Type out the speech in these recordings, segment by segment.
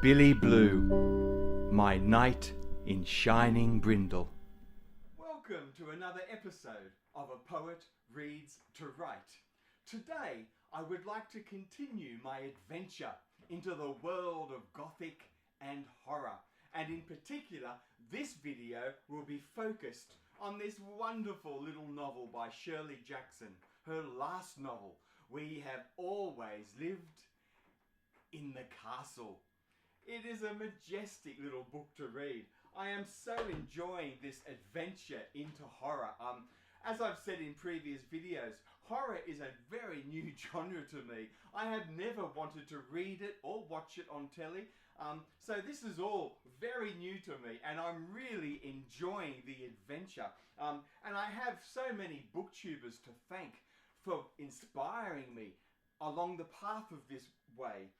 Billy Blue, my knight in shining brindle. Welcome to another episode of A Poet Reads to Write. Today I would like to continue my adventure into the world of Gothic and horror. And in particular, this video will be focused on this wonderful little novel by Shirley Jackson, her last novel, We Have Always Lived in the Castle. It is a majestic little book to read. I am so enjoying this adventure into horror. As I've said in previous videos, horror is a very new genre to me. I have never wanted to read it or watch it on telly. So this is all very new to me and I'm really enjoying the adventure. And I have so many BookTubers to thank for inspiring me along the path of this way.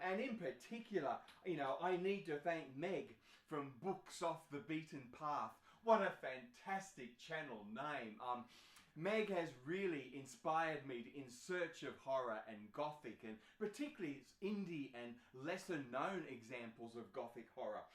And in particular, I need to thank Meg from Books Off the Beaten Path. What a fantastic channel name. Meg has really inspired me to In Search of Horror and Gothic, and particularly indie and lesser known examples of Gothic horror.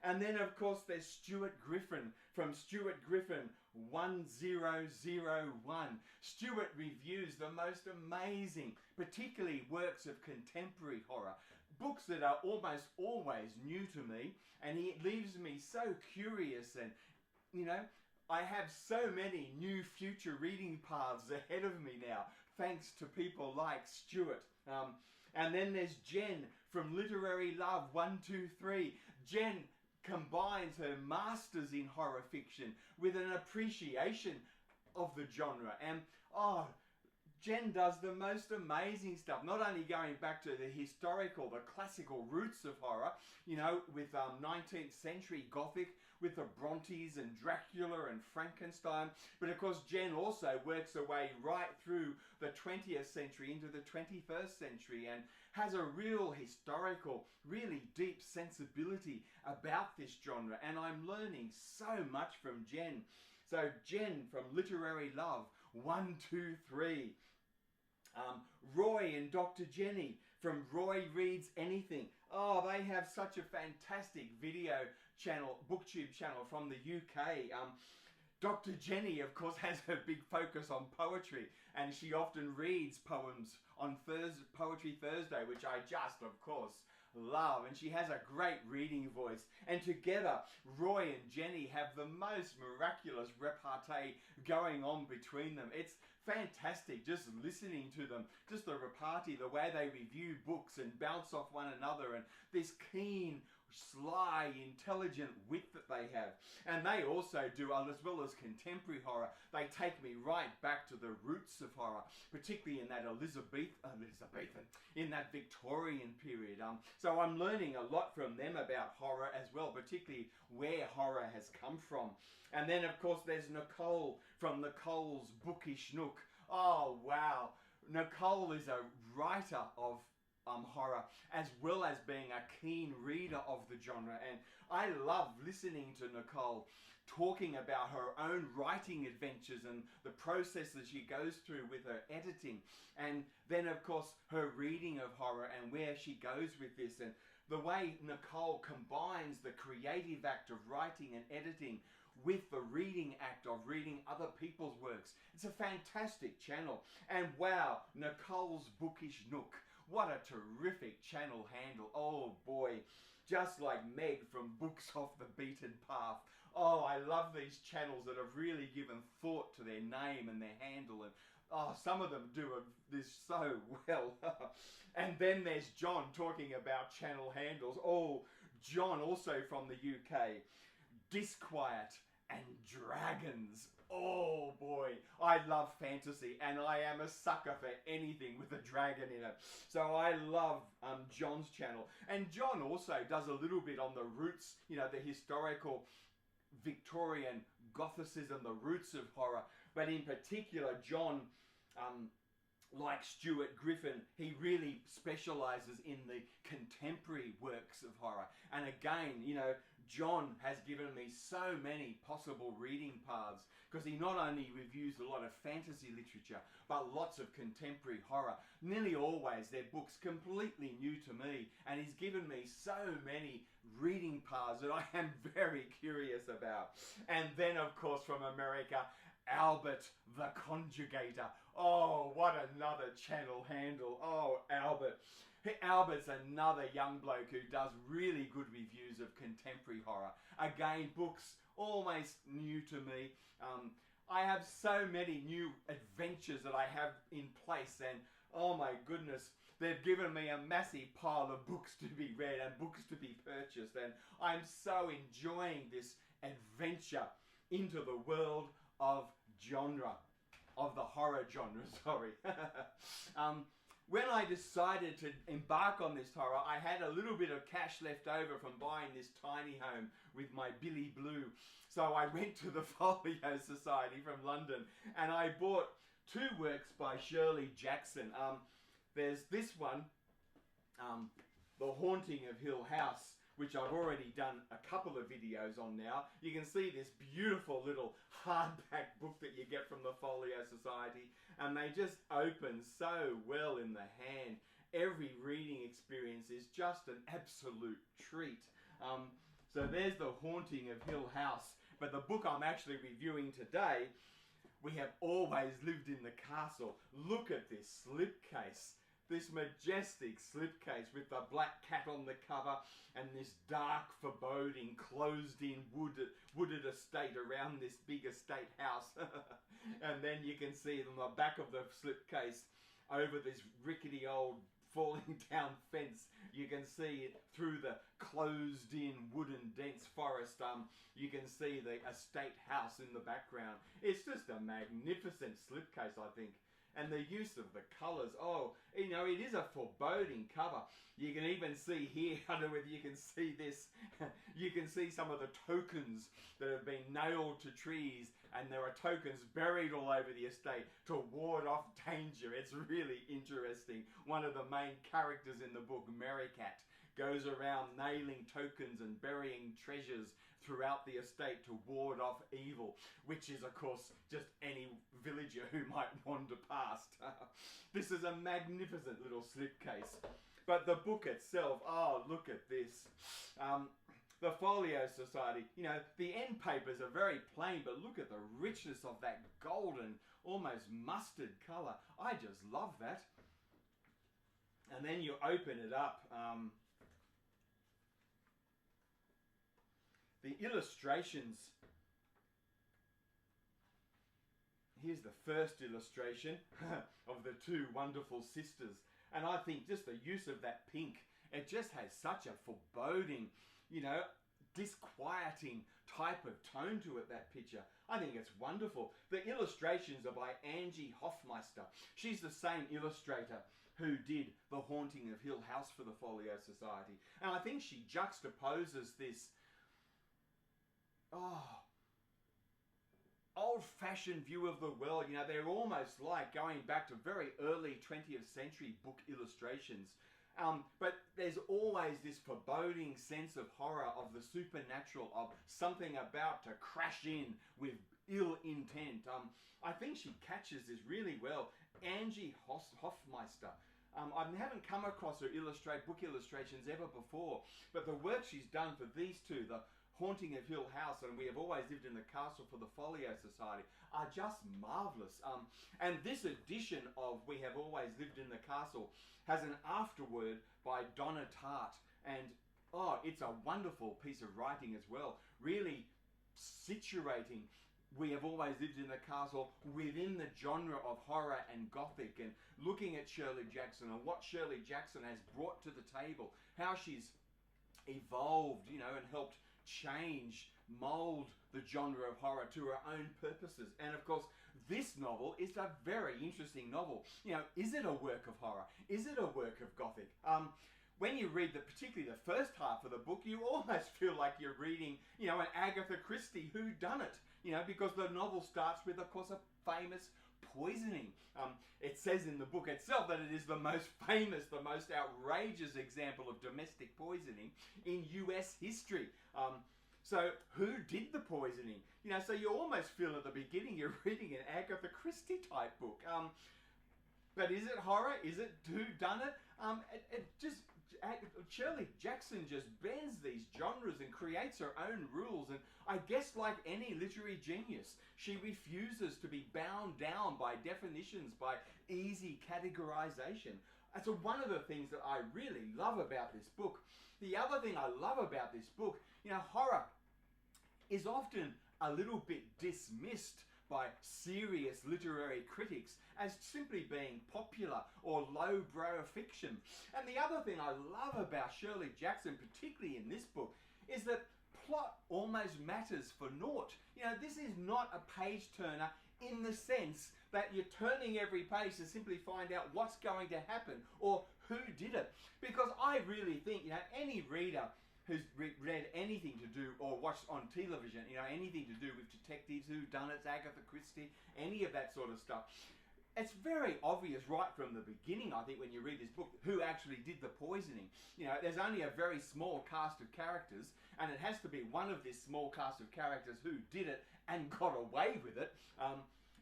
And then of course there's Stuart Griffin from Stuart Griffin 1001. Stuart reviews the most amazing, particularly works of contemporary horror, books that are almost always new to me, and he leaves me so curious. And I have so many new future reading paths ahead of me now, thanks to people like Stuart. And then there's Jen from Literary Love 123. Jen combines her masters in horror fiction with an appreciation of the genre. And Jen does the most amazing stuff, not only going back to the historical, the classical roots of horror, with 19th century Gothic, with the Brontes and Dracula and Frankenstein, but of course Jen also works her way right through the 20th century into the 21st century and has a real historical, really deep sensibility about this genre, and I'm learning so much from Jen. So Jen from Literary Love 123. Roy and Dr. Jenny from Roy Reads Anything. Oh, they have such a fantastic video channel, BookTube channel from the UK. Dr. Jenny, of course, has a big focus on poetry, and she often reads poems on Poetry Thursday, which I just, of course, love. And she has a great reading voice. And together, Roy and Jenny have the most miraculous repartee going on between them. It's fantastic just listening to them, just the repartee, the way they review books and bounce off one another, and this keen, sly, intelligent wit that they have. And they also do, as well as contemporary horror, they take me right back to the roots of horror, particularly in that Elizabethan, in that Victorian period. So I'm learning a lot from them about horror as well, particularly where horror has come from. And then of course there's Nicole from Nicole's Bookish Nook. Oh wow, Nicole is a writer of horror, as well as being a keen reader of the genre, and I love listening to Nicole talking about her own writing adventures and the process that she goes through with her editing, and then of course her reading of horror and where she goes with this, and the way Nicole combines the creative act of writing and editing with the reading act of reading other people's works. It's a fantastic channel. And wow, Nicole's Bookish Nook. What a terrific channel handle. Oh boy, just like Meg from Books Off the Beaten Path. Oh, I love these channels that have really given thought to their name and their handle, and some of them do this so well. And then there's John talking about channel handles. Oh, John also from the UK. Disquiet and dragons. Oh boy, I love fantasy, and I am a sucker for anything with a dragon in it. So I love John's channel. And John also does a little bit on the roots, you know, the historical Victorian Gothicism, the roots of horror. But in particular, John, like Stuart Griffin, he really specialises in the contemporary works of horror. And again, you know, John has given me so many possible reading paths, because he not only reviews a lot of fantasy literature, but lots of contemporary horror. Nearly always they're books completely new to me, and he's given me so many reading paths that I am very curious about. And then, of course, from America, Albert the Conjugator. Oh, what another channel handle. Oh, Albert. Albert's another young bloke who does really good reviews of contemporary horror. Again, books almost new to me. I have so many new adventures that I have in place, and oh my goodness, they've given me a massive pile of books to be read and books to be purchased, and I'm so enjoying this adventure into the world of genre, of the horror genre, sorry. When I decided to embark on this horror, I had a little bit of cash left over from buying this tiny home with my Billy Blue. So I went to the Folio Society from London, and I bought two works by Shirley Jackson. There's this one, The Haunting of Hill House, which I've already done a couple of videos on now. You can see this beautiful little hardback book that you get from the Folio Society, and they just open so well in the hand. Every reading experience is just an absolute treat. So there's The Haunting of Hill House, but the book I'm actually reviewing today, We Have Always Lived in the Castle. Look at this slipcase. This majestic slipcase with the black cat on the cover and this dark, foreboding, closed-in wooded estate around this big estate house. And then you can see on the back of the slipcase, over this rickety old falling down fence, you can see it through the closed-in wooden dense forest. You can see the estate house in the background. It's just a magnificent slipcase, I think. And the use of the colours, oh, you know, it is a foreboding cover. You can even see here, I don't know whether you can see this, you can see some of the tokens that have been nailed to trees, and there are tokens buried all over the estate to ward off danger. It's really interesting. One of the main characters in the book, Merricat, goes around nailing tokens and burying treasures throughout the estate to ward off evil, which is, of course, just any villager who might wander past. This is a magnificent little slipcase. But the book itself, oh, look at this. The Folio Society, you know, the end papers are very plain, but look at the richness of that golden, almost mustard colour. I just love that. And then you open it up. The illustrations. Here's the first illustration of the two wonderful sisters. And I think just the use of that pink, it just has such a foreboding, you know, disquieting type of tone to it, that picture. I think it's wonderful. The illustrations are by Angie Hoffmeister. She's the same illustrator who did The Haunting of Hill House for the Folio Society. And I think she juxtaposes this old-fashioned view of the world. You know, they're almost like going back to very early 20th century book illustrations. But there's always this foreboding sense of horror, of the supernatural, of something about to crash in with ill intent. I think she catches this really well. Angie Hoffmeister. I haven't come across her book illustrations ever before, but the work she's done for these two, the Haunting of Hill House and We Have Always Lived in the Castle for the Folio Society, are just marvellous. And this edition of We Have Always Lived in the Castle has an afterword by Donna Tartt, and oh, it's a wonderful piece of writing as well, really situating We Have Always Lived in the Castle within the genre of horror and Gothic, and looking at Shirley Jackson and what Shirley Jackson has brought to the table, how she's evolved, you know, and helped change mould the genre of horror to her own purposes. And of course, this novel is a very interesting novel. You know, is it a work of horror? Is it a work of Gothic? When you read particularly the first half of the book, you almost feel like you're reading, you know, an Agatha Christie whodunit, you know, because the novel starts with, of course, a famous poisoning. It says in the book itself that it is the most famous, the most outrageous example of domestic poisoning in US history. So who did the poisoning? You know, so you almost feel at the beginning you're reading an Agatha Christie type book. But is it horror? Is it whodunit? Shirley Jackson just bends these genres and creates her own rules, and I guess like any literary genius, she refuses to be bound down by definitions, by easy categorization. That's one of the things that I really love about this book. The other thing I love about this book, you know, horror is often a little bit dismissed by serious literary critics as simply being popular or lowbrow fiction. And the other thing I love about Shirley Jackson, particularly in this book, is that plot almost matters for naught. You know, this is not a page turner in the sense that you're turning every page to simply find out what's going to happen or who did it. Because I really think, you know, any reader who's read anything to do or watched on television, you know, anything to do with detectives, whodunits, Agatha Christie, any of that sort of stuff, it's very obvious right from the beginning, I think, when you read this book, who actually did the poisoning. You know, there's only a very small cast of characters, and it has to be one of this small cast of characters who did it and got away with it.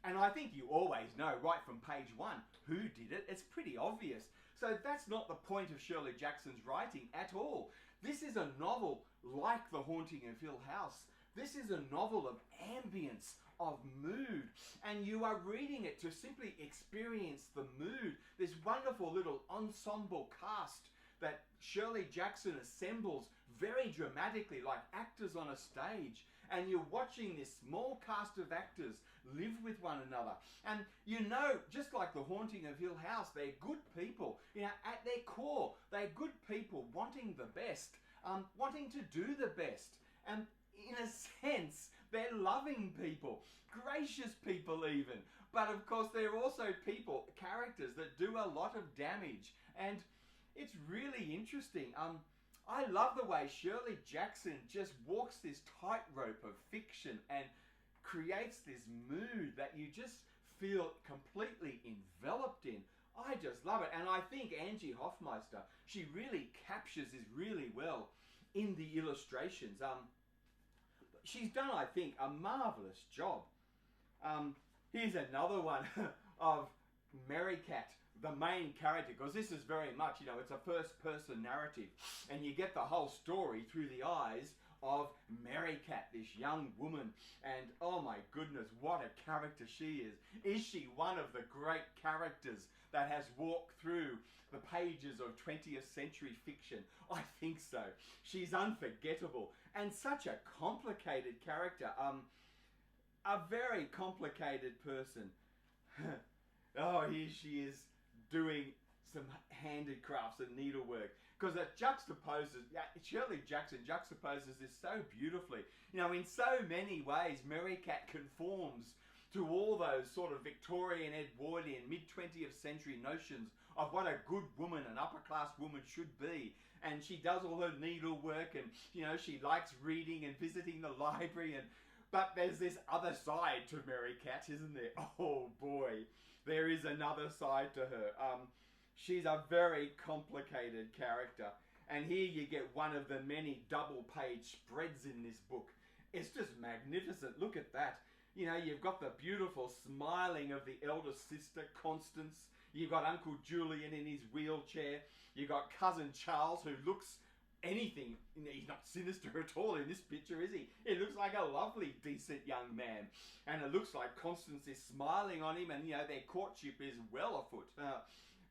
And I think you always know right from page one who did it. It's pretty obvious. So that's not the point of Shirley Jackson's writing at all. This is a novel like The Haunting of Hill House. This is a novel of ambience, of mood, and you are reading it to simply experience the mood. This wonderful little ensemble cast that Shirley Jackson assembles very dramatically like actors on a stage, and you're watching this small cast of actors live with one another. And you know, just like The Haunting of Hill House, they're good people. You know, at their core, they're good people wanting the best, wanting to do the best. And in a sense, they're loving people, gracious people even. But of course, they're also people, characters that do a lot of damage. And it's really interesting. I love the way Shirley Jackson just walks this tightrope of fiction and creates this mood that you just feel completely enveloped in. I just love it. And I think Angie Hoffmeister, she really captures this really well in the illustrations. She's done, I think, a marvellous job. Here's another one of Merrycat, the main character, because this is very much, you know, it's a first-person narrative, and you get the whole story through the eyes of Merrycat, this young woman, and oh my goodness, what a character she is. Is she one of the great characters that has walked through the pages of 20th century fiction? I think so. She's unforgettable, and such a complicated character, a very complicated person. Oh, here she is doing some handicrafts and needlework, because it juxtaposes, Shirley Jackson juxtaposes this so beautifully. You know, in so many ways, Merrycat conforms to all those sort of Victorian, Edwardian, mid-20th century notions of what a good woman, an upper-class woman should be. And she does all her needlework, and, you know, she likes reading and visiting the library, and but there's this other side to Merrycat, isn't there? Oh boy, there is another side to her. She's a very complicated character. And here you get one of the many double-page spreads in this book. It's just magnificent. Look at that. You know, you've got the beautiful smiling of the eldest sister, Constance. You've got Uncle Julian in his wheelchair. You've got Cousin Charles, who looks anything. He's not sinister at all in this picture, is he? He looks like a lovely, decent young man. And it looks like Constance is smiling on him, and, you know, their courtship is well afoot.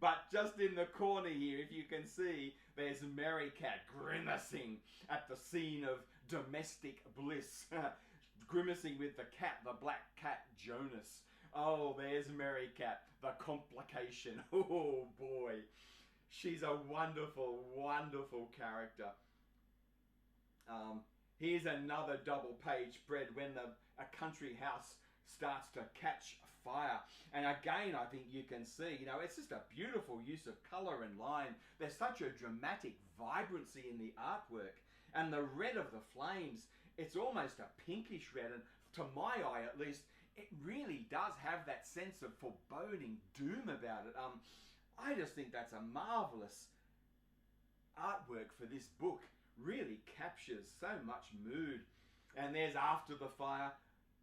But just in the corner here, if you can see, there's Merrycat grimacing at the scene of domestic bliss. Grimacing with the cat, the black cat Jonas. Oh, there's Merrycat, the complication. Oh boy. She's a wonderful, wonderful character. Here's another double page spread when a country house starts to catch fire. And again, I think you can see, it's just a beautiful use of colour and line. There's such a dramatic vibrancy in the artwork. And the red of the flames, it's almost a pinkish red. And to my eye, at least, it really does have that sense of foreboding doom about it. I just think that's a marvellous artwork for this book. Really captures so much mood. And there's After the Fire,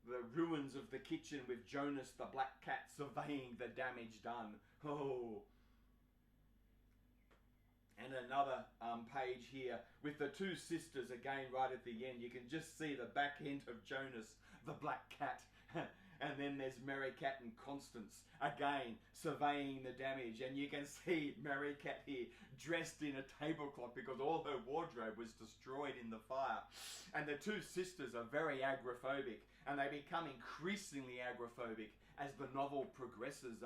the ruins of the kitchen with Jonas the black cat surveying the damage done. Oh. And another page here with the two sisters again right at the end. You can just see the back end of Jonas the black cat. And then there's Mary Cat and Constance again surveying the damage, and you can see Mary Cat here dressed in a tablecloth because all her wardrobe was destroyed in the fire. And the two sisters are very agoraphobic, and they become increasingly agoraphobic as the novel progresses.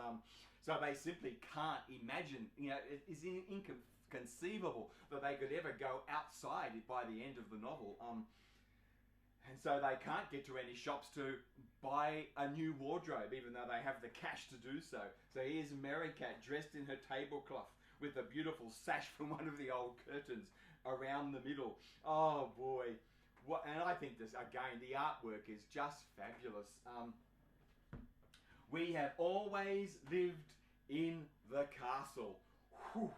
So they simply can't imagine, it is inconceivable that they could ever go outside by the end of the novel. And so they can't get to any shops to buy a new wardrobe, even though they have the cash to do so. So here's Mary Cat dressed in her tablecloth with a beautiful sash from one of the old curtains around the middle. Oh boy. And I think this, again, the artwork is just fabulous. We have always lived in the castle. Whew.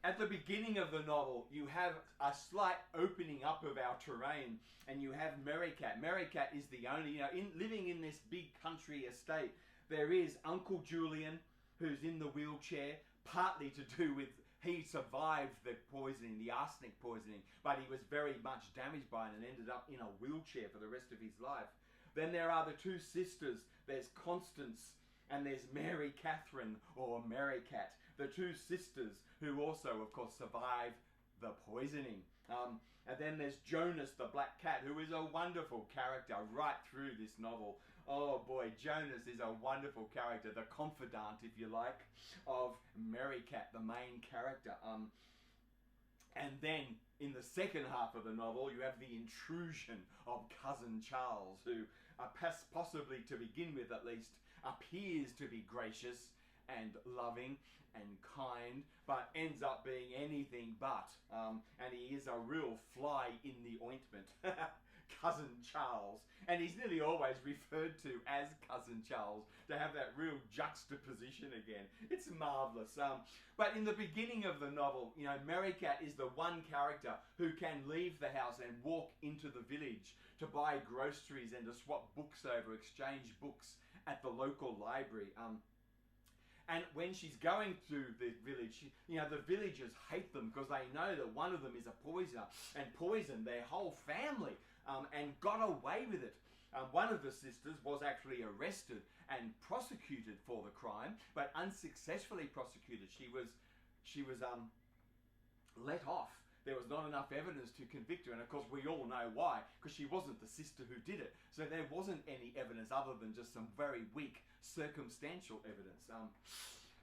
At the beginning of the novel, you have a slight opening up of our terrain, and you have Mary Cat. Mary Cat is the only, living in this big country estate. There is Uncle Julian, who's in the wheelchair, partly to do with he survived the poisoning, the arsenic poisoning, but he was very much damaged by it and ended up in a wheelchair for the rest of his life. Then there are the two sisters. There's Constance and there's Mary Catherine, or Mary Cat, the two sisters who also, of course, survive the poisoning. And then there's Jonas the black cat, who is a wonderful character right through this novel. Oh boy, Jonas is a wonderful character, the confidant, if you like, of Mary Cat, the main character. And then in the second half of the novel, you have the intrusion of Cousin Charles, who possibly, to begin with at least, appears to be gracious and loving and kind, but ends up being anything but. And he is a real fly in the ointment. Cousin Charles. And he's nearly always referred to as Cousin Charles, to have that real juxtaposition again. It's marvellous. But in the beginning of the novel, Mary Cat is the one character who can leave the house and walk into the village to buy groceries and to swap books over, exchange books at the local library. And when she's going through the village, the villagers hate them because they know that one of them is a poisoner and poisoned their whole family and got away with it. One of the sisters was actually arrested and prosecuted for the crime, but unsuccessfully prosecuted. She was let off. There was not enough evidence to convict her, and of course we all know why, because she wasn't the sister who did it. So there wasn't any evidence other than just some very weak circumstantial evidence.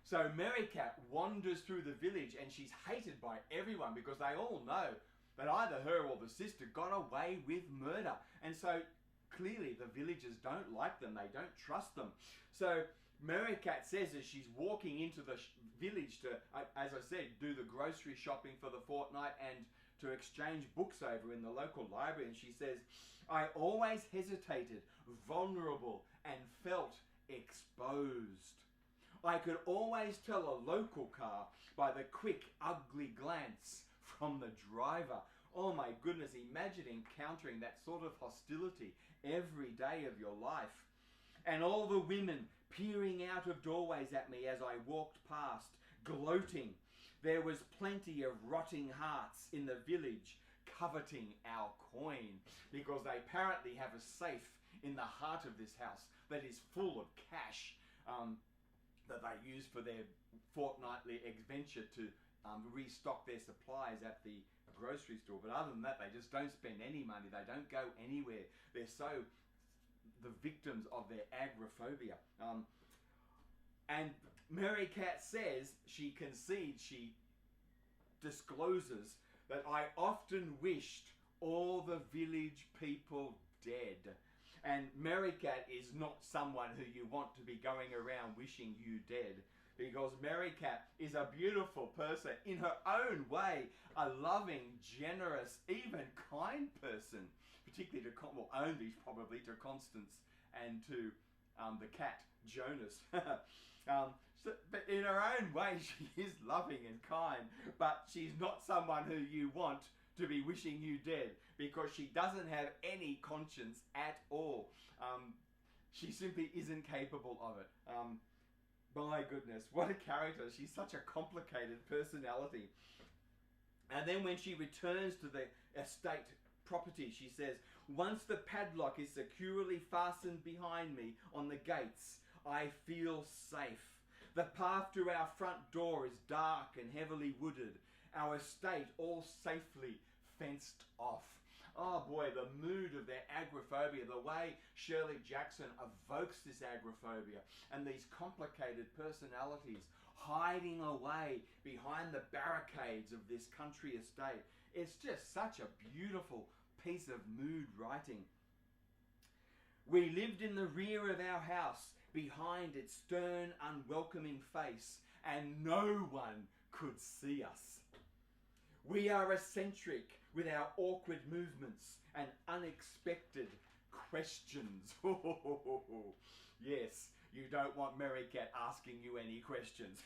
So Mary Cat wanders through the village and she's hated by everyone because they all know that either her or the sister got away with murder. And so clearly the villagers don't like them, they don't trust them. So Mary Cat says as she's walking into the village to, as I said, do the grocery shopping for the fortnight and to exchange books over in the local library, and she says, I always hesitated, vulnerable, and felt exposed. I could always tell a local car by the quick, ugly glance from the driver. Oh my goodness, imagine encountering that sort of hostility every day of your life. And all the women peering out of doorways at me as I walked past, gloating. There was plenty of rotting hearts in the village coveting our coin, because they apparently have a safe in the heart of this house that is full of cash that they use for their fortnightly adventure to restock their supplies at the grocery store. But other than that, they just don't spend any money. They don't go anywhere. They're so the victims of their agoraphobia. And Mary Cat says, she discloses that I often wished all the village people dead. And Merricat is not someone who you want to be going around wishing you dead, because Merricat is a beautiful person in her own way, a loving, generous, even kind person, particularly to, well, only probably to Constance and to the cat, Jonas. But in her own way, she is loving and kind, but she's not someone who you want to be wishing you dead, because she doesn't have any conscience at all. She simply isn't capable of it. My goodness, what a character. She's such a complicated personality. And then when she returns to the estate property, she says, "Once the padlock is securely fastened behind me on the gates, I feel safe. The path to our front door is dark and heavily wooded, our estate all safely fenced off." Oh boy, the mood of their agoraphobia, the way Shirley Jackson evokes this agoraphobia, and these complicated personalities hiding away behind the barricades of this country estate. It's just such a beautiful piece of mood writing. "We lived in the rear of our house, behind its stern, unwelcoming face, and no one could see us. We are eccentric with our awkward movements and unexpected questions." Yes, you don't want Merricat asking you any questions.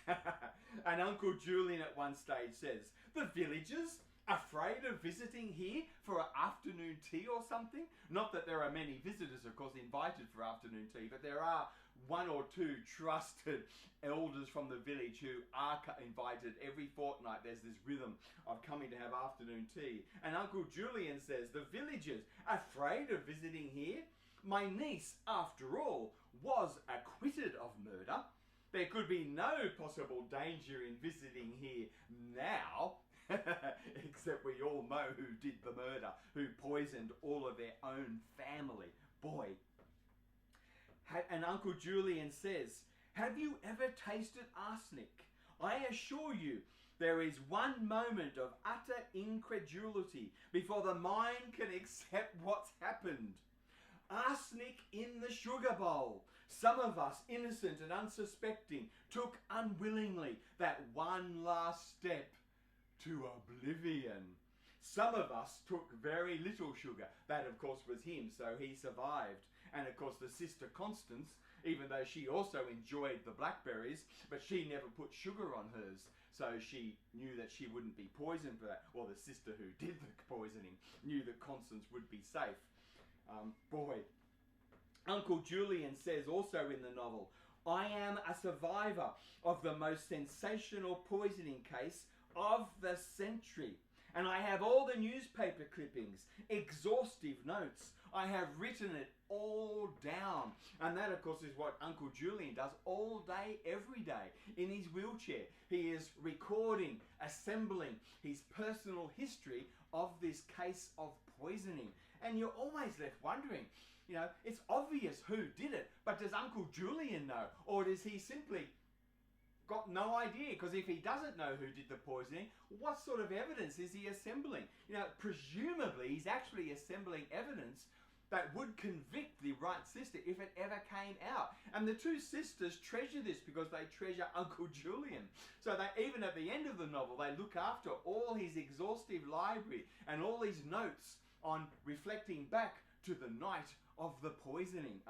And Uncle Julian at one stage says, "The villagers afraid of visiting here for an afternoon tea or something?" Not that there are many visitors, of course, invited for afternoon tea, but there are one or two trusted elders from the village who are invited every fortnight. There's this rhythm of coming to have afternoon tea. And Uncle Julian says, "The villagers afraid of visiting here? My niece, after all, was acquitted of murder. There could be no possible danger in visiting here now." Except we all know who did the murder, who poisoned all of their own family. Boy. And Uncle Julian says, "Have you ever tasted arsenic? I assure you, there is one moment of utter incredulity before the mind can accept what's happened. Arsenic in the sugar bowl. Some of us, innocent and unsuspecting, took unwillingly that one last step to oblivion. Some of us took very little sugar." That, of course, was him, so he survived. And, of course, the sister Constance, even though she also enjoyed the blackberries, but she never put sugar on hers, so she knew that she wouldn't be poisoned for that. Well, the sister who did the poisoning knew that Constance would be safe. Boy. Uncle Julian says also in the novel, "I am a survivor of the most sensational poisoning case of the century. And I have all the newspaper clippings, exhaustive notes. I have written it all down." And that, of course, is what Uncle Julian does all day, every day, in his wheelchair. He is recording, assembling his personal history of this case of poisoning. And you're always left wondering, you know, it's obvious who did it, but does Uncle Julian know? Or does he simply got no idea? Because if he doesn't know who did the poisoning, what sort of evidence is he assembling? You know, presumably he's actually assembling evidence that would convict the right sister if it ever came out. And the two sisters treasure this because they treasure Uncle Julian. So they, even at the end of the novel, they look after all his exhaustive library and all his notes on reflecting back to the night of the poisoning.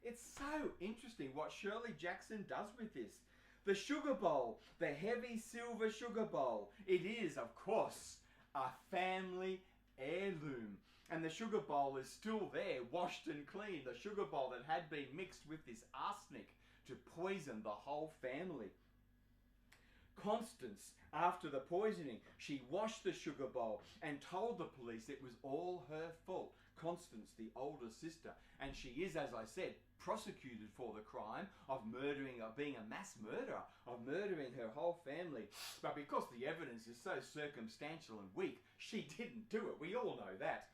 It's so interesting what Shirley Jackson does with this. The sugar bowl, the heavy silver sugar bowl. It is, of course, a family heirloom. And the sugar bowl is still there, washed and clean. The sugar bowl that had been mixed with this arsenic to poison the whole family. Constance, after the poisoning, she washed the sugar bowl and told the police it was all her fault. Constance, the older sister. And she is, as I said, prosecuted for the crime of murdering, of being a mass murderer, of murdering her whole family. But because the evidence is so circumstantial and weak, she didn't do it. We all know that.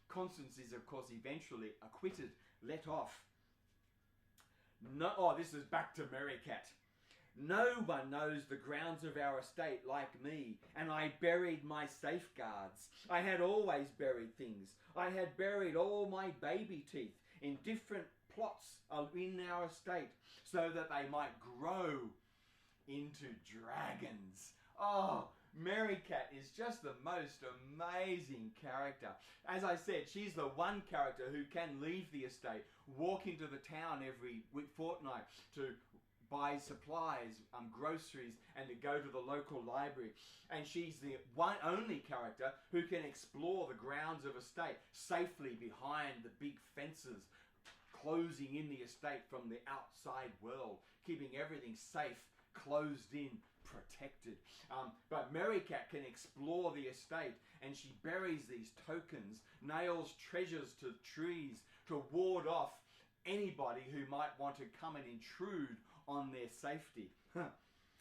Constance is, of course, eventually acquitted, let off. No, oh, this is back to Merricat. No one knows the grounds of our estate like me, and I buried my safeguards. I had always buried things. I had buried all my baby teeth in different plots in our estate, so that they might grow into dragons. Oh, Merrycat is just the most amazing character. As I said, she's the one character who can leave the estate, walk into the town every fortnight to buy supplies, groceries, and to go to the local library. And she's the only character who can explore the grounds of estate safely behind the big fences, closing in the estate from the outside world, keeping everything safe, closed in, protected. But Merrycat can explore the estate, and she buries these tokens, nails treasures to trees to ward off anybody who might want to come and intrude on their safety.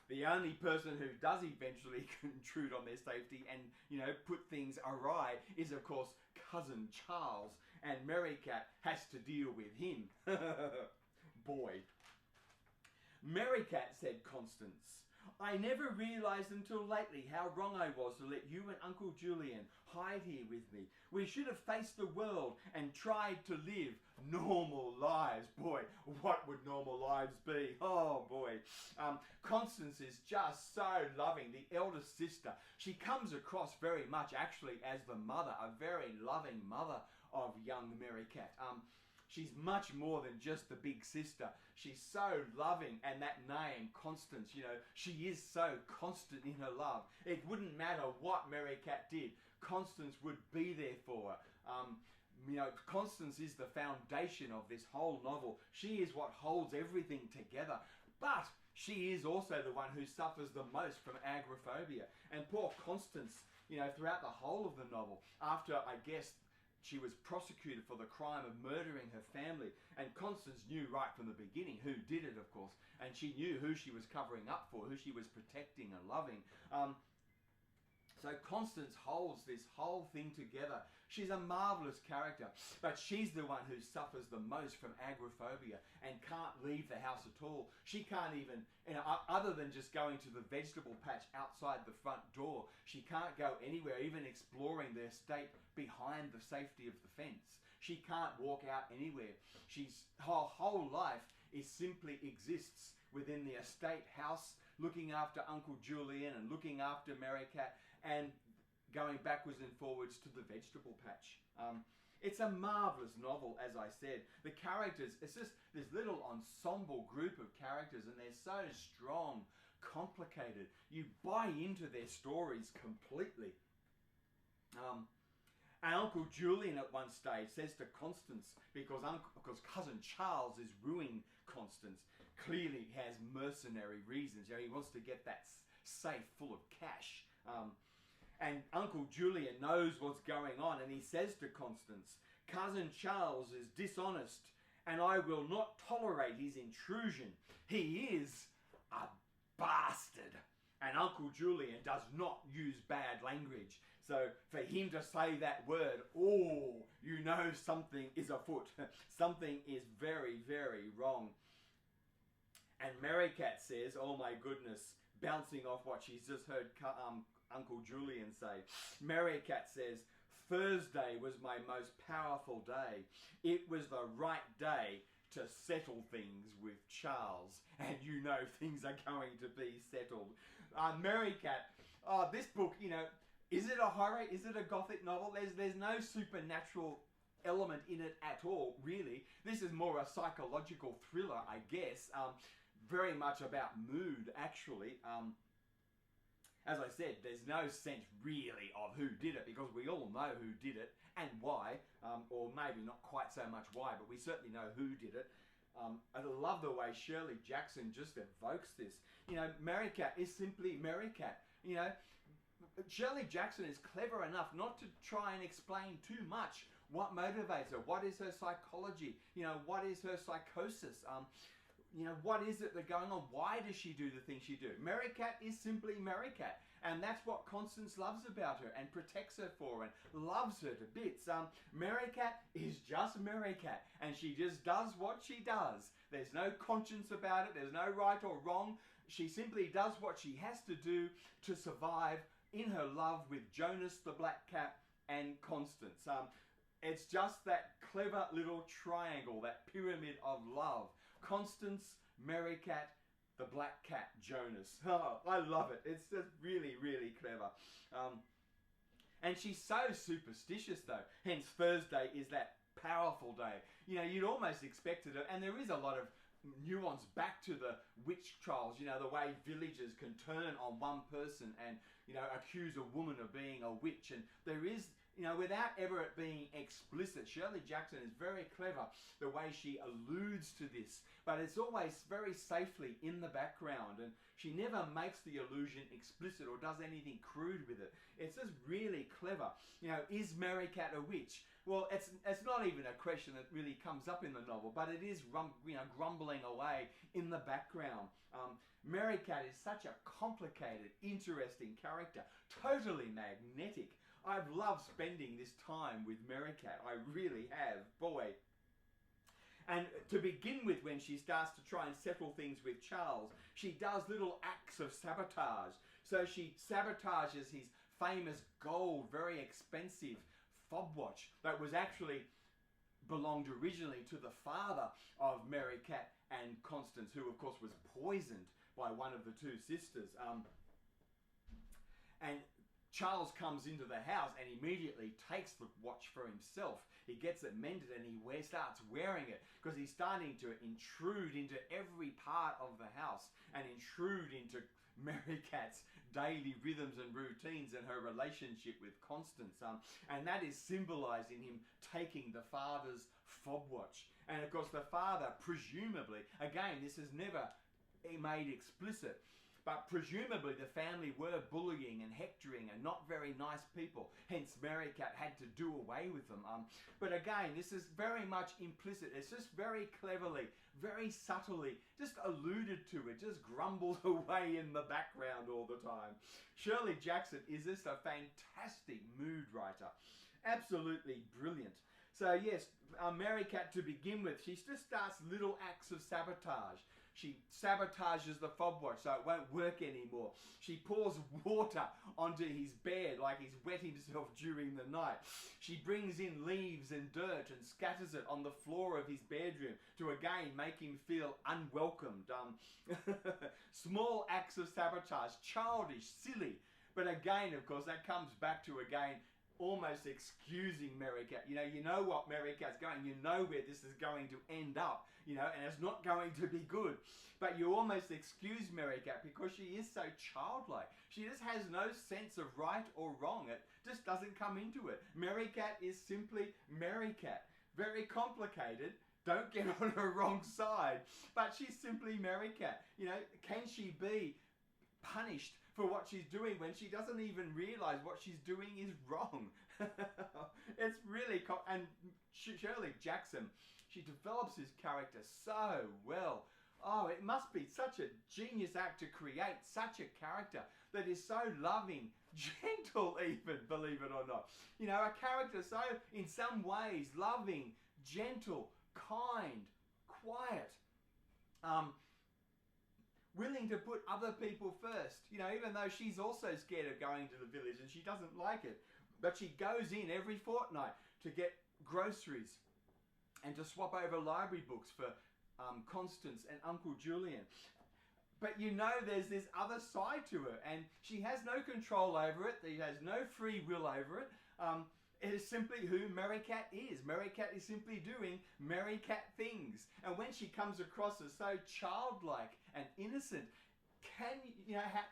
The only person who does eventually intrude on their safety and, put things awry is, of course, Cousin Charles, and Merrycat has to deal with him. Boy. Merrycat, said Constance, I never realised until lately how wrong I was to let you and Uncle Julian hide here with me. We should have faced the world and tried to live normal lives. Boy, what would normal lives be? Oh boy. Constance is just so loving, the eldest sister. She comes across very much actually as the mother, a very loving mother of young Merrycat. She's much more than just the big sister. She's so loving, and that name, Constance, she is so constant in her love. It wouldn't matter what Merrycat did. Constance would be there for her. Constance is the foundation of this whole novel. She is what holds everything together. But she is also the one who suffers the most from agoraphobia. And poor Constance, throughout the whole of the novel, after, I guess, she was prosecuted for the crime of murdering her family, and Constance knew right from the beginning who did it, of course, and she knew who she was covering up for, who she was protecting and loving. So Constance holds this whole thing together. She's a marvellous character, but she's the one who suffers the most from agoraphobia and can't leave the house at all. She can't even, other than just going to the vegetable patch outside the front door, she can't go anywhere, even exploring the estate behind the safety of the fence. She can't walk out anywhere. Her whole life simply exists within the estate house, looking after Uncle Julian and looking after Merrycat, and going backwards and forwards to the vegetable patch. It's a marvellous novel, as I said. The characters, it's just this little ensemble group of characters, and they're so strong, complicated. You buy into their stories completely. And Uncle Julian at one stage says to Constance, because Cousin Charles is ruining Constance, clearly has mercenary reasons. He wants to get that safe full of cash. And Uncle Julian knows what's going on, and he says to Constance, Cousin Charles is dishonest, and I will not tolerate his intrusion. He is a bastard. And Uncle Julian does not use bad language. So for him to say that word, something is afoot. Something is very, very wrong. And Merrycat says, oh my goodness, bouncing off what she's just heard Uncle Julian say. Merrycat says, Thursday was my most powerful day. It was the right day to settle things with Charles. And things are going to be settled. Merrycat, this book, is it a horror? Is it a Gothic novel? There's no supernatural element in it at all, really. This is more a psychological thriller, I guess. Very much about mood, actually. As I said, there's no sense really of who did it, because we all know who did it and why, or maybe not quite so much why, but we certainly know who did it. I love the way Shirley Jackson just evokes this. Merrycat is simply Merrycat. Shirley Jackson is clever enough not to try and explain too much what motivates her, what is her psychology, what is her psychosis, what is it that's going on? Why does she do the things she do? Merrycat is simply Merrycat. And that's what Constance loves about her and protects her for and loves her to bits. Merrycat is just Merrycat. And she just does what she does. There's no conscience about it. There's no right or wrong. she simply does what she has to do to survive in her love with Jonas the black cat and Constance. It's just that clever little triangle, that pyramid of love. Constance, Merricat, the black cat, Jonas. Oh, I love it. It's just really, really clever. And she's so superstitious though. Hence Thursday is that powerful day. You know, you'd almost expect it, and there is a lot of nuance back to the witch trials, you know, the way villagers can turn on one person and, you know, accuse a woman of being a witch. And there is, you know, without ever it being explicit, Shirley Jackson is very clever the way she alludes to this, but it's always very safely in the background, and she never makes the allusion explicit or does anything crude with it. It's just really clever. You know, is Merricat a witch? Well, it's not even a question that really comes up in the novel, but it is grumbling away in the background. Merricat is such a complicated, interesting character, totally magnetic. I've loved spending this time with Merricat. I really have, boy. And to begin with, when she starts to try and settle things with Charles, she does little acts of sabotage. So she sabotages his famous gold, very expensive fob watch that was actually belonged originally to the father of Merricat and Constance, who of course was poisoned by one of the two sisters. And Charles comes into the house and immediately takes the watch for himself. He gets it mended and he starts wearing it because he's starting to intrude into every part of the house and intrude into Merricat's daily rhythms and routines and her relationship with Constance. And that is symbolized in him taking the father's fob watch. And of course the father, presumably, again, this is never made explicit, but presumably the family were bullying and hectoring and not very nice people. Hence Merricat had to do away with them. But again, this is very much implicit. It's just very cleverly, very subtly, just alluded to. It just grumbles away in the background all the time. Shirley Jackson is just a fantastic mood writer. Absolutely brilliant. So yes, Merricat to begin with, she just starts little acts of sabotage. She sabotages the fob watch so it won't work anymore. She pours water onto his bed like he's wet himself during the night. She brings in leaves and dirt and scatters it on the floor of his bedroom to again make him feel unwelcomed. Small acts of sabotage, childish, silly. But again, of course, that comes back to again almost excusing Merricat. You know what Merricat's going, you know where this is going to end up, you know, and it's not going to be good. But you almost excuse Merricat because she is so childlike. She just has no sense of right or wrong. It just doesn't come into it. Merricat is simply Merricat. Very complicated. Don't get on her wrong side. But she's simply Merricat. You know, can she be punished for what she's doing when she doesn't even realize what she's doing is wrong? It's really and Shirley Jackson, she develops his character so well. Oh, it must be such a genius act to create such a character that is so loving, gentle even, believe it or not. You know, a character so, in some ways, loving, gentle, kind, quiet, willing to put other people first, you know, even though she's also scared of going to the village and she doesn't like it. But she goes in every fortnight to get groceries and to swap over library books for Constance and Uncle Julian. But you know there's this other side to her and she has no control over it. She has no free will over it. It is simply who Merricat is. Merricat is simply doing Merricat things. And when she comes across as so childlike and innocent,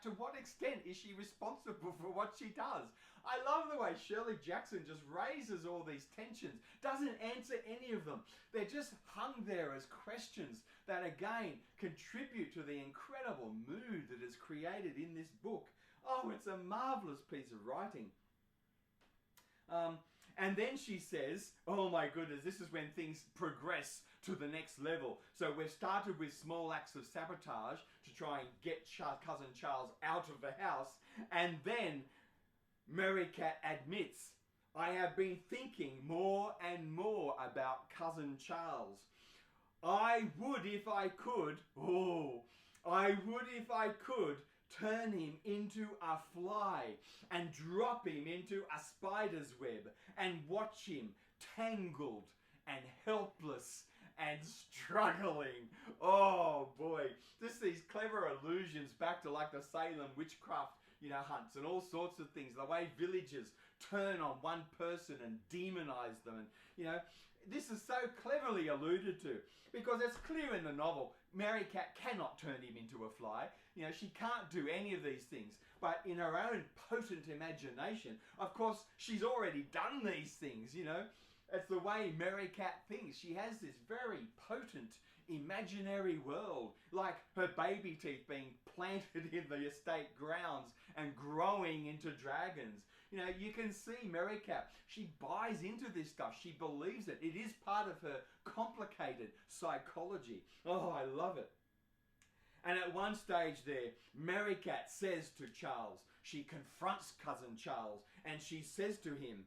to what extent is she responsible for what she does? I love the way Shirley Jackson just raises all these tensions, doesn't answer any of them. They're just hung there as questions that again contribute to the incredible mood that is created in this book. Oh, it's a marvelous piece of writing. And then she says, oh my goodness, this is when things progress to the next level. So we've started with small acts of sabotage to try and get Cousin Charles out of the house. And then Merricat admits, I have been thinking more and more about Cousin Charles. I would if I could. Oh, I would, if I could, turn him into a fly and drop him into a spider's web and watch him tangled and helpless and struggling. Oh boy, just these clever allusions back to like the Salem witchcraft, hunts and all sorts of things. The way villagers turn on one person and demonize them, and this is so cleverly alluded to because it's clear in the novel Mary Cat cannot turn him into a fly. She can't do any of these things. But in her own potent imagination, of course, she's already done these things, It's the way Mary Cat thinks. She has this very potent imaginary world, like her baby teeth being planted in the estate grounds and growing into dragons. You can see Mary Cat. She buys into this stuff. She believes it. It is part of her complicated psychology. Oh, I love it. And at one stage there, Mary Cat says to Charles, she confronts cousin Charles, and she says to him,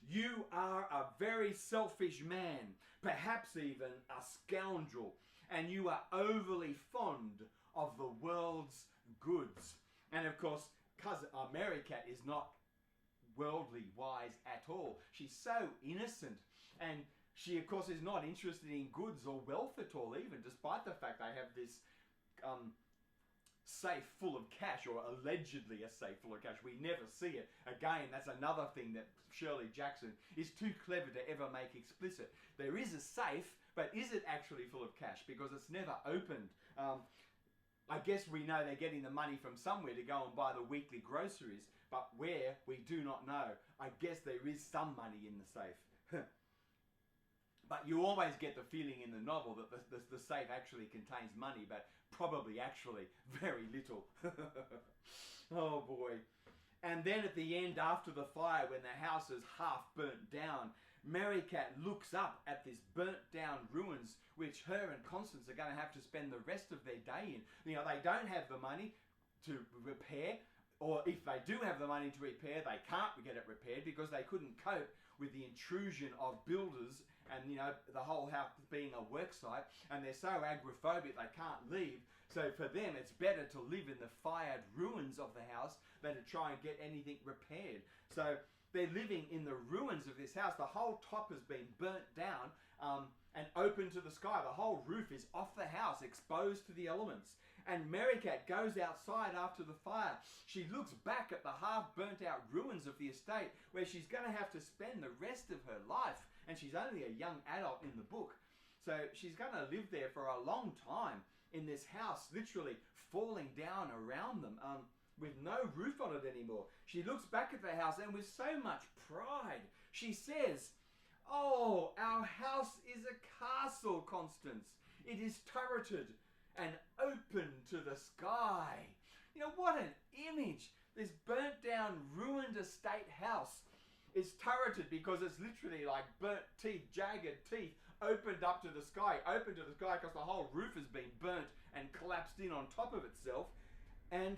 "You are a very selfish man, perhaps even a scoundrel, and you are overly fond of the world's goods." And of course, Mary Cat is not worldly wise at all. She's so innocent, and she of course is not interested in goods or wealth at all, even despite the fact they have this safe full of cash, or allegedly a safe full of cash. We never see it. Again, that's another thing that Shirley Jackson is too clever to ever make explicit. There is a safe, but is it actually full of cash? Because it's never opened. I guess we know they're getting the money from somewhere to go and buy the weekly groceries, but where, we do not know. I guess there is some money in the safe. But you always get the feeling in the novel that the safe actually contains money, but probably actually very little. Oh boy. And then at the end, after the fire, when the house is half burnt down, Mary Cat looks up at this burnt down ruins, which her and Constance are going to have to spend the rest of their day in. They don't have the money to repair, or if they do have the money to repair, they can't get it repaired because they couldn't cope with the intrusion of builders and the whole house being a work site, and they're so agoraphobic they can't leave. So for them it's better to live in the fired ruins of the house than to try and get anything repaired. So they're living in the ruins of this house. The whole top has been burnt down and open to the sky. The whole roof is off the house, exposed to the elements. And Mary Cat goes outside after the fire. She looks back at the half burnt out ruins of the estate where she's going to have to spend the rest of her life. And she's only a young adult in the book. So she's going to live there for a long time in this house, literally falling down around them with no roof on it anymore. She looks back at the house and with so much pride, she says, "Oh, our house is a castle, Constance. It is turreted and open to the sky." What an image. This burnt down, ruined estate house is turreted because it's literally like burnt teeth, jagged teeth, opened up to the sky. Open to the sky because the whole roof has been burnt and collapsed in on top of itself. And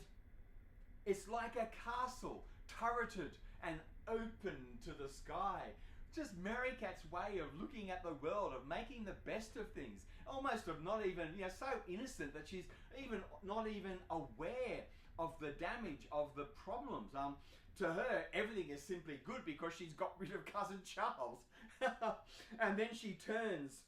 it's like a castle, turreted and open to the sky. Just Mary Cat's way of looking at the world, of making the best of things. Almost of not even, so innocent that she's not even aware of the damage, of the problems. To her, everything is simply good because she's got rid of cousin Charles. And then she turns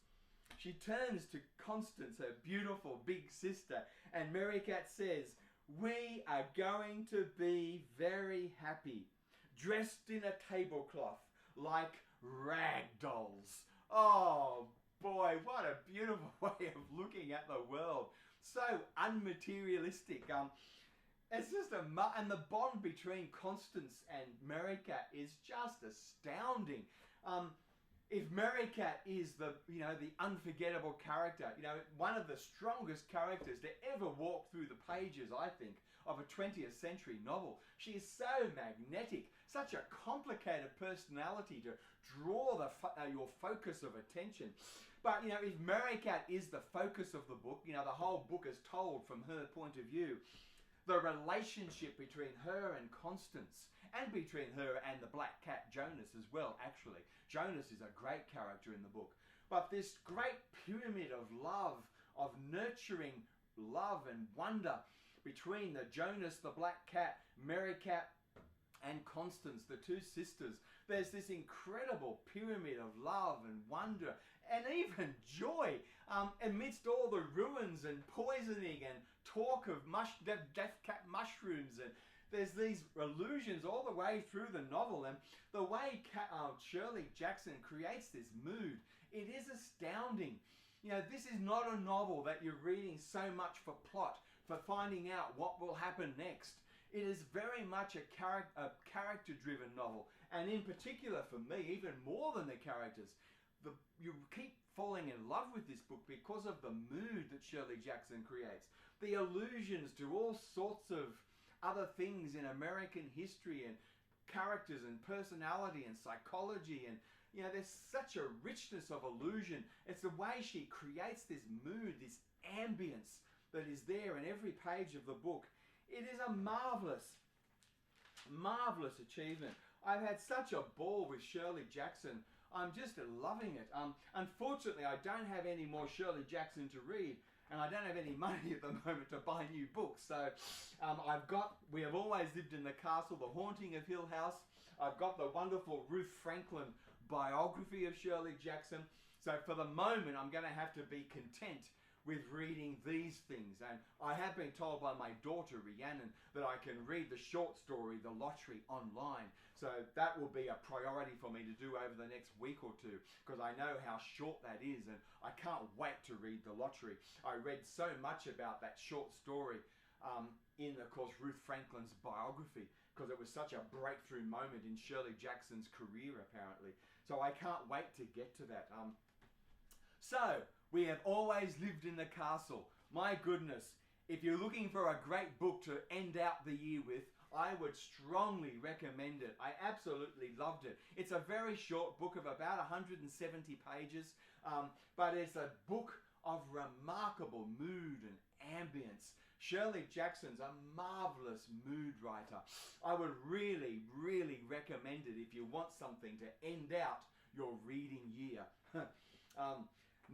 to Constance, her beautiful big sister, and Mary Cat says, "We are going to be very happy, dressed in a tablecloth like rag dolls." Oh boy, what a beautiful way of looking at the world. So unmaterialistic. It's just and the bond between Constance and Mary Cat is just astounding. If Mary Cat is the unforgettable character, one of the strongest characters to ever walk through the pages, I think, of a 20th century novel. She is so magnetic, such a complicated personality to draw your focus of attention. But, if Mary Cat is the focus of the book, the whole book is told from her point of view. The relationship between her and Constance, and between her and the black cat Jonas as well, actually. Jonas is a great character in the book. But this great pyramid of love, of nurturing love and wonder between the Jonas, the black cat, Mary Cat, and Constance, the two sisters. There's this incredible pyramid of love and wonder and even joy amidst all the ruins and poisoning and talk of death cat mushrooms. And there's these allusions all the way through the novel, and the way Shirley Jackson creates this mood, it is astounding. You know, this is not a novel that you're reading so much for plot, for finding out what will happen next. It is very much a character-driven novel, and in particular for me, even more than the characters, you keep falling in love with this book because of the mood that Shirley Jackson creates, the allusions to all sorts of other things in American history and characters and personality and psychology, and you know, there's such a richness of allusion. It's the way she creates this mood, this ambience that is there in every page of the book. It is a marvelous, marvelous achievement. I've had such a ball with Shirley Jackson. I'm just loving it. Unfortunately, I don't have any more Shirley Jackson to read, and I don't have any money at the moment to buy new books. So We Have Always Lived in the Castle, The Haunting of Hill House. I've got the wonderful Ruth Franklin biography of Shirley Jackson. So for the moment, I'm going to have to be content with reading these things. And I have been told by my daughter Rhiannon that I can read the short story The Lottery online, so that will be a priority for me to do over the next week or two, because I know how short that is, and I can't wait to read The Lottery. I read so much about that short story in, of course, Ruth Franklin's biography, because it was such a breakthrough moment in Shirley Jackson's career, apparently. So I can't wait to get to that. So, We Have Always Lived in the Castle. My goodness, if you're looking for a great book to end out the year with, I would strongly recommend it. I absolutely loved it. It's a very short book of about 170 pages, but it's a book of remarkable mood and ambience. Shirley Jackson's a marvelous mood writer. I would really, really recommend it if you want something to end out your reading year.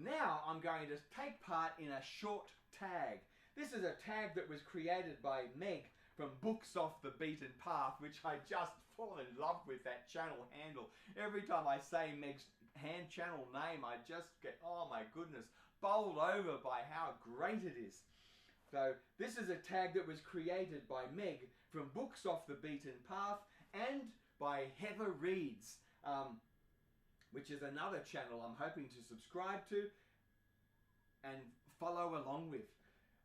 Now I'm going to take part in a short tag. This is a tag that was created by Meg from Books Off the Beaten Path, which I just fall in love with, that channel handle. Every time I say Meg's hand channel name, I just get, oh my goodness, bowled over by how great it is. So this is a tag that was created by Meg from Books Off the Beaten Path and by Heather Reads, which is another channel I'm hoping to subscribe to and follow along with.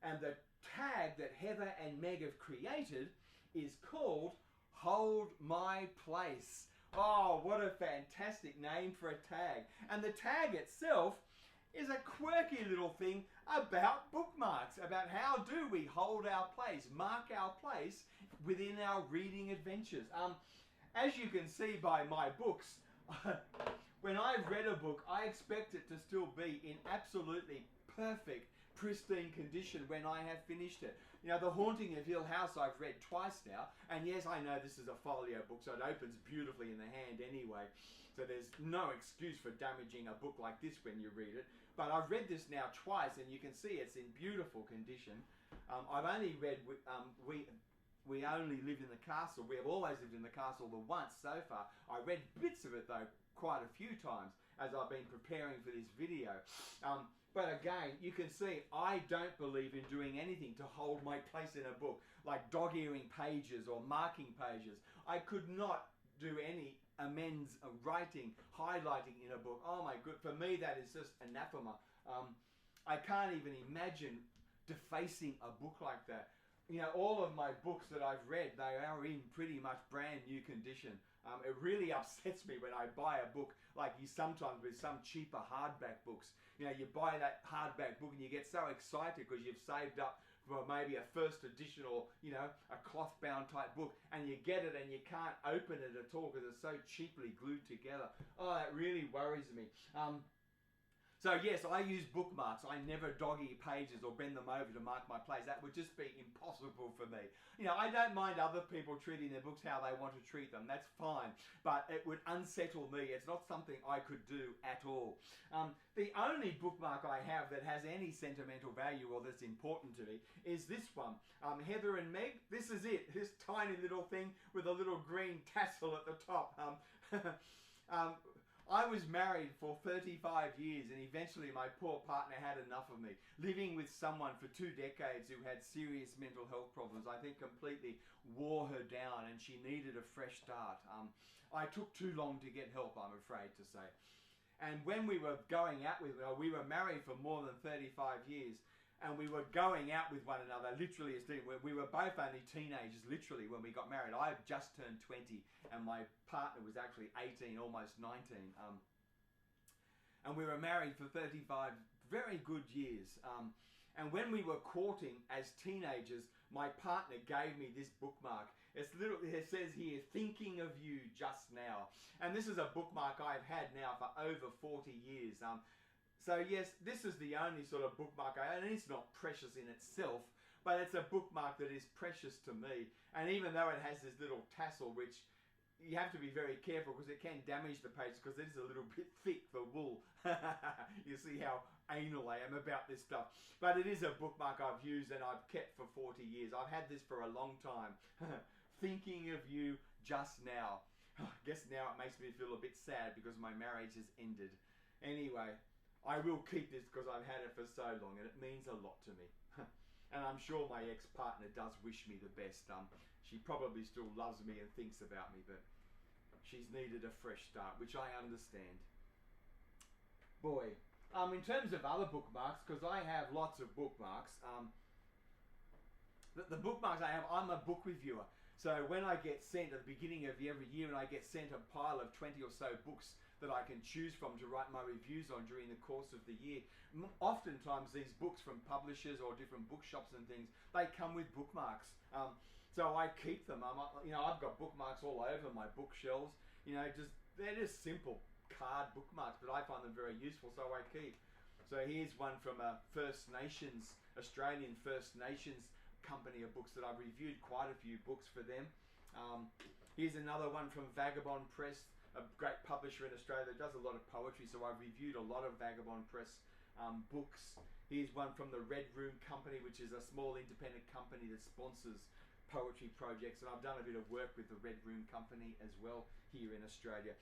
And the tag that Heather and Meg have created is called Hold My Place. Oh, what a fantastic name for a tag. And the tag itself is a quirky little thing about bookmarks, about how do we hold our place, mark our place within our reading adventures. As you can see by my books, when I've read a book, I expect it to still be in absolutely perfect, pristine condition when I have finished it. You know, The Haunting of Hill House I've read twice now, and yes, I know this is a folio book, so it opens beautifully in the hand anyway, so there's no excuse for damaging a book like this when you read it. But I've read this now twice, and you can see it's in beautiful condition. I've only read We Only Live in the Castle. We Have Always Lived in the Castle the once so far. I read bits of it though quite a few times as I've been preparing for this video. But again, you can see I don't believe in doing anything to hold my place in a book, like dog-earing pages or marking pages. I could not do any amends, writing, highlighting in a book. Oh my good, for me that is just anathema. I can't even imagine defacing a book like that. You know, all of my books that I've read, they are in pretty much brand new condition. It really upsets me when I buy a book, like you sometimes with some cheaper hardback books. You know, you buy that hardback book and you get so excited because you've saved up for maybe a first edition or, you know, a cloth-bound type book, and you get it and you can't open it at all because it's so cheaply glued together. Oh, that really worries me. So yes, I use bookmarks. I never dog-ear pages or bend them over to mark my place. That would just be impossible for me. You know, I don't mind other people treating their books how they want to treat them. That's fine. But it would unsettle me. It's not something I could do at all. The only bookmark I have that has any sentimental value or that's important to me is this one. Heather and Meg. This is it. This tiny little thing with a little green tassel at the top. I was married for 35 years and eventually my poor partner had enough of me. Living with someone for 2 decades who had serious mental health problems, I think completely wore her down and she needed a fresh start. I took too long to get help, I'm afraid to say. And when we were going out with her, we were married for more than 35 years and we were going out with one another, literally, we were both only teenagers, literally, when we got married. I had just turned 20 and my partner was actually 18, almost 19. And we were married for 35 very good years. And when we were courting as teenagers, my partner gave me this bookmark. It says here, thinking of you just now. And this is a bookmark I've had now for over 40 years. So yes, this is the only sort of bookmark and it's not precious in itself, but it's a bookmark that is precious to me. And even though it has this little tassel, which you have to be very careful because it can damage the pages because it is a little bit thick for wool. You see how anal I am about this stuff. But it is a bookmark I've used and I've kept for 40 years. I've had this for a long time. Thinking of you just now. I guess now it makes me feel a bit sad because my marriage has ended. Anyway, I will keep this because I've had it for so long and it means a lot to me. And I'm sure my ex-partner does wish me the best. She probably still loves me and thinks about me, but she's needed a fresh start, which I understand. Boy, in terms of other bookmarks, because I have lots of bookmarks, the bookmarks I have, I'm a book reviewer. So when I get sent at the beginning of every year and I get sent a pile of 20 or so books that I can choose from to write my reviews on during the course of the year. Oftentimes these books from publishers or different bookshops and things, they come with bookmarks. So I keep them. I've got bookmarks all over my bookshelves. They're just simple card bookmarks, but I find them very useful, so I keep. So here's one from a Australian First Nations company of books that I've reviewed quite a few books for them. Here's another one from Vagabond Press, a great publisher in Australia that does a lot of poetry, so I've reviewed a lot of Vagabond Press books. Here's one from the Red Room Company, which is a small independent company that sponsors poetry projects, and I've done a bit of work with the Red Room Company as well here in Australia.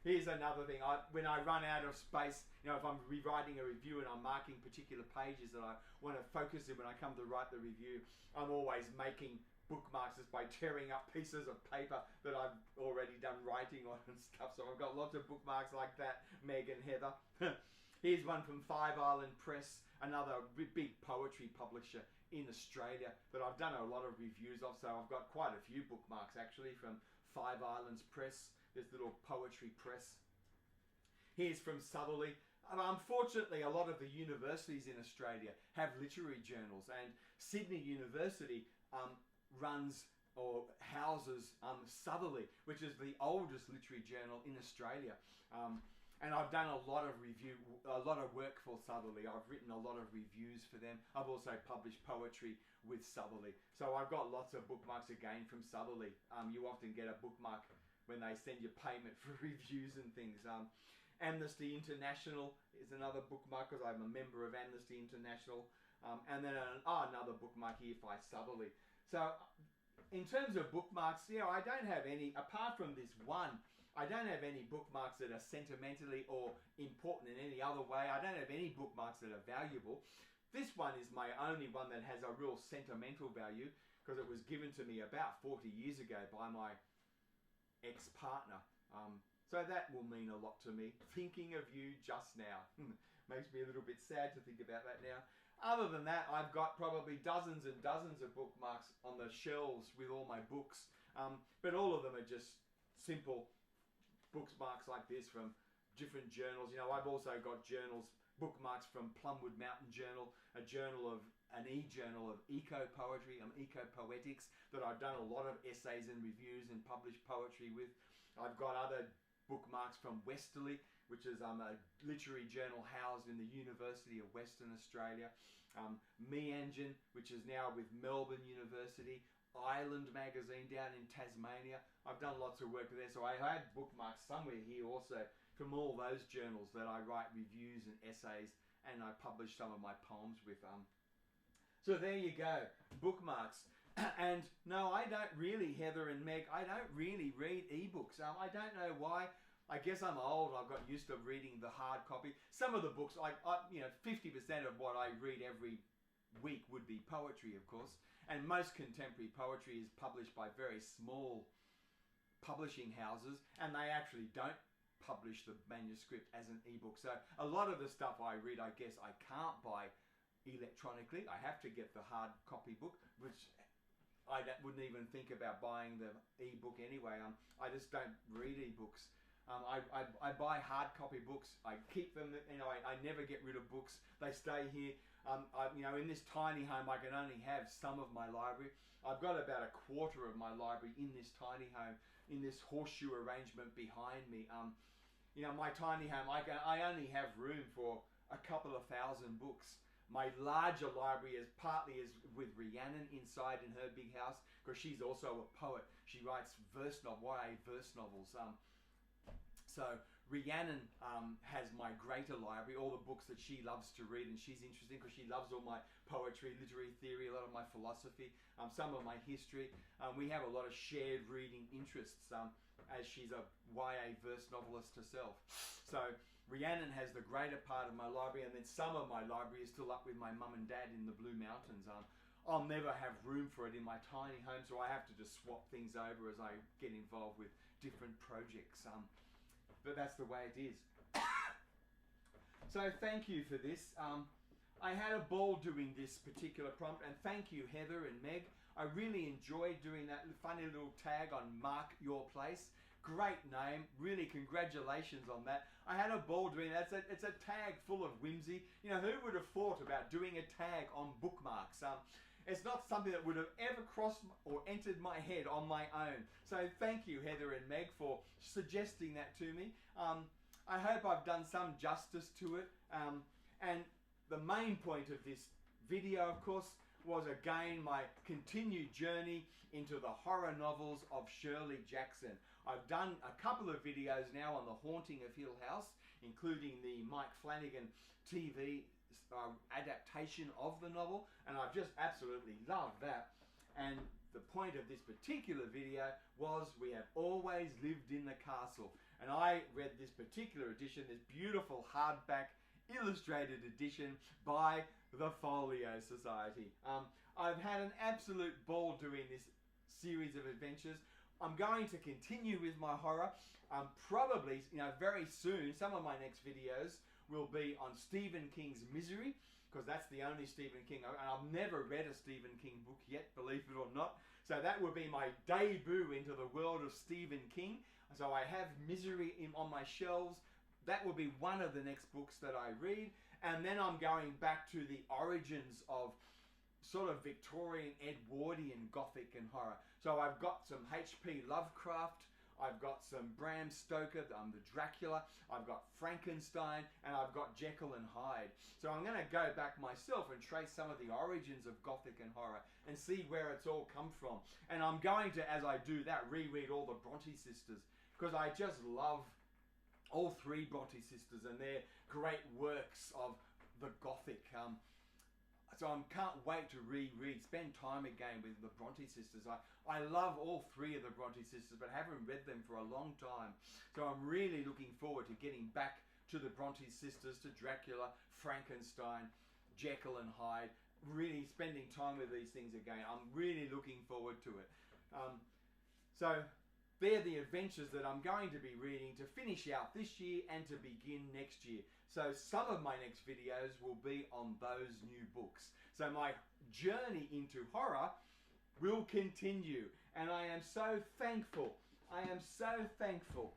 Here's another thing. When I run out of space, if I'm rewriting a review and I'm marking particular pages that I want to focus in when I come to write the review, I'm always making bookmarks just by tearing up pieces of paper that I've already done writing on and stuff. So I've got lots of bookmarks like that, Meg and Heather. Here's one from Five Island Press, another big poetry publisher in Australia that I've done a lot of reviews of. So I've got quite a few bookmarks actually from Five Islands Press, this little poetry press. Here's from Southerly. Unfortunately, a lot of the universities in Australia have literary journals, and Sydney University runs or houses Southerly, which is the oldest literary journal in Australia. And I've done a lot of work for Southerly. I've written a lot of reviews for them. I've also published poetry with Southerly. So I've got lots of bookmarks again from Southerly. You often get a bookmark when they send you payment for reviews and things. Amnesty International is another bookmark because I'm a member of Amnesty International. And then another bookmark here by Southerly. So in terms of bookmarks, I don't have any, apart from this one, I don't have any bookmarks that are sentimentally or important in any other way. I don't have any bookmarks that are valuable. This one is my only one that has a real sentimental value because it was given to me about 40 years ago by my ex-partner. So that will mean a lot to me. Thinking of you just now. Makes me a little bit sad to think about that now. Other than that, I've got probably dozens and dozens of bookmarks on the shelves with all my books. But all of them are just simple bookmarks like this from different journals. I've also got bookmarks from Plumwood Mountain Journal, an e-journal of eco-poetry, eco-poetics, that I've done a lot of essays and reviews and published poetry with. I've got other bookmarks from Westerly, which is a literary journal housed in the University of Western Australia. Me Engine, which is now with Melbourne University. Island magazine down in Tasmania. I've done lots of work there, so I had bookmarks somewhere here also from all those journals that I write reviews and essays, and I publish some of my poems with. So there you go, bookmarks. And no, I don't really, Heather and Meg, I don't really read ebooks. I don't know why. I guess I'm old. I've got used to reading the hard copy. Some of the books, 50% of what I read every week would be poetry, of course. And most contemporary poetry is published by very small publishing houses, and they actually don't publish the manuscript as an ebook. So a lot of the stuff I read, I guess I can't buy electronically. I have to get the hard copy book, which I wouldn't even think about buying the ebook anyway. I just don't read ebooks. I buy hard copy books. I keep them. I never get rid of books. They stay here. In this tiny home, I can only have some of my library. I've got about a quarter of my library in this tiny home, in this horseshoe arrangement behind me. My tiny home, I only have room for a couple of thousand books. My larger library is partly with Rhiannon inside in her big house, because she's also a poet. She writes YA verse novels. So Rhiannon has my greater library, all the books that she loves to read, and she's interesting because she loves all my poetry, literary theory, a lot of my philosophy, some of my history. We have a lot of shared reading interests as she's a YA verse novelist herself. So Rhiannon has the greater part of my library, and then some of my library is still up with my mum and dad in the Blue Mountains. I'll never have room for it in my tiny home, so I have to just swap things over as I get involved with different projects. But that's the way it is. So thank you for this. I had a ball doing this particular prompt, and thank you, Heather and Meg. I really enjoyed doing that funny little tag on Mark Your Place. Great name. Really, congratulations on that. I had a ball doing that. It's a tag full of whimsy. Who would have thought about doing a tag on bookmarks? It's not something that would have ever crossed or entered my head on my own. So thank you, Heather and Meg, for suggesting that to me. I hope I've done some justice to it. And the main point of this video, of course, was again my continued journey into the horror novels of Shirley Jackson. I've done a couple of videos now on The Haunting of Hill House, including the Mike Flanagan TV adaptation of the novel, and I've just absolutely loved that. And the point of this particular video was We Have Always Lived in the Castle, and I read this particular edition, this beautiful hardback illustrated edition by the Folio Society. I've had an absolute ball doing this series of adventures. I'm going to continue with my horror. Probably, very soon, some of my next videos will be on Stephen King's Misery, because that's the only Stephen King, and I've never read a Stephen King book yet, believe it or not. So that will be my debut into the world of Stephen King. So I have Misery on my shelves. That will be one of the next books that I read. And then I'm going back to the origins of sort of Victorian Edwardian Gothic and horror. So I've got some H.P. Lovecraft, I've got some Bram Stoker, the Dracula, I've got Frankenstein, and I've got Jekyll and Hyde. So I'm going to go back myself and trace some of the origins of Gothic and horror and see where it's all come from. And I'm going to, as I do that, reread all the Bronte sisters, because I just love all three Bronte sisters and their great works of the Gothic. So I can't wait to reread, spend time again with the Bronte sisters. I love all three of the Bronte sisters, but haven't read them for a long time. So I'm really looking forward to getting back to the Bronte sisters, to Dracula, Frankenstein, Jekyll and Hyde, really spending time with these things again. I'm really looking forward to it. So they're the adventures that I'm going to be reading to finish out this year and to begin next year. So some of my next videos will be on those new books. So my journey into horror will continue, and I am so thankful. I am so thankful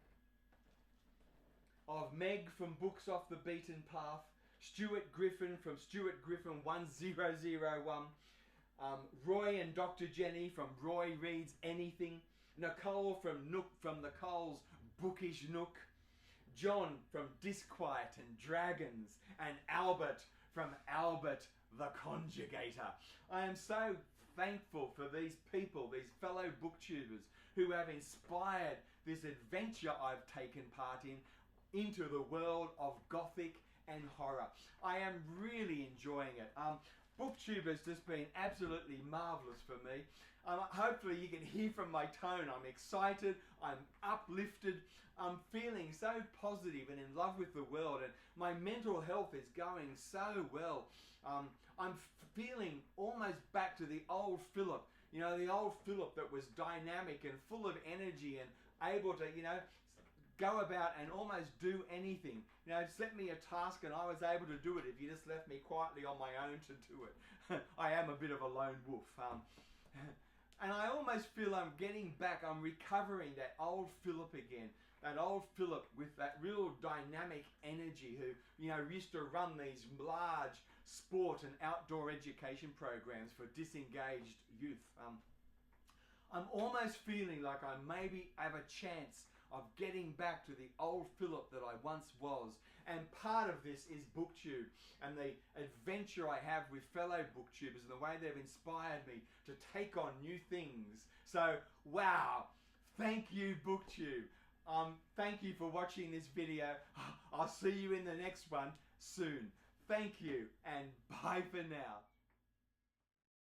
of Meg from Books Off the Beaten Path, Stuart Griffin from Stuart Griffin 1001, Roy and Dr. Jenny from Roy Reads Anything, Nicole from Nook from Nicole's Bookish Nook, John from Disquiet and Dragons, and Albert from Albert the Conjugator. I am so thankful for these people, these fellow booktubers who have inspired this adventure I've taken part in into the world of Gothic and horror. I am really enjoying it. BookTubers just been absolutely marvellous for me. Hopefully you can hear from my tone, I'm excited, I'm uplifted, I'm feeling so positive and in love with the world, and my mental health is going so well. I'm feeling almost back to the old Philip, you know, the old Philip that was dynamic and full of energy and able to, you know, go about and almost do anything. You know, just let me a task and I was able to do it if you just left me quietly on my own to do it. I am a bit of a lone wolf. And I almost feel I'm getting back, I'm recovering that old Philip again. That old Philip with that real dynamic energy who, you know, used to run these large sport and outdoor education programs for disengaged youth. I'm almost feeling like I maybe have a chance of getting back to the old Philip that I once was. And part of this is BookTube and the adventure I have with fellow BookTubers and the way they've inspired me to take on new things. So, wow, thank you BookTube. Thank you for watching this video. I'll see you in the next one soon. Thank you and bye for now.